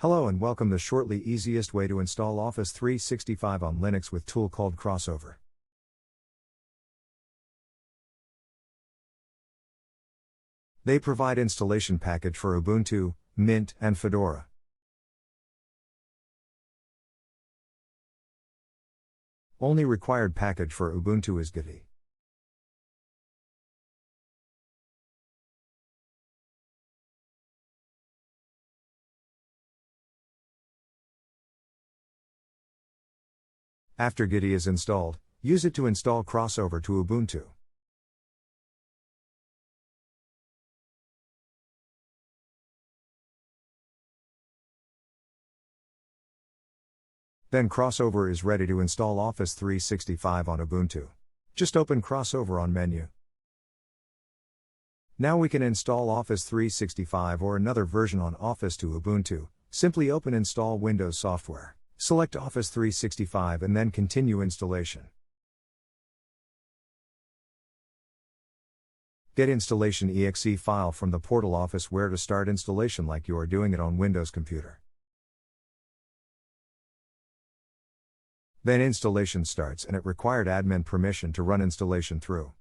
Hello and welcome to shortly easiest way to install Office 365 on Linux with tool called Crossover. They provide installation package for Ubuntu, Mint, and Fedora. Only required package for Ubuntu is Geddy. After Geddy is installed, use it to install Crossover to Ubuntu. Then Crossover is ready to install Office 365 on Ubuntu. Just open Crossover on menu. Now we can install Office 365 or another version on Office to Ubuntu. Simply open Install Windows Software. Select Office 365 and then continue installation. Get installation exe file from the portal Office where to start installation like you are doing it on Windows computer. Then installation starts and it required admin permission to run installation through.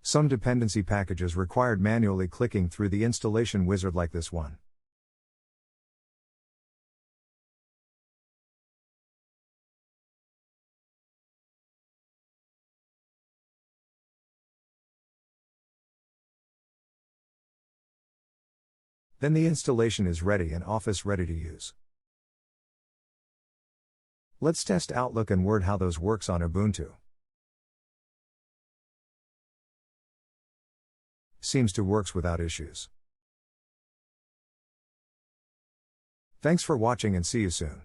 Some dependency packages required manually clicking through the installation wizard like this one. Then the installation is ready and Office ready to use. Let's test Outlook and Word how those works on Ubuntu. Seems to works without issues. Thanks for watching and see you soon.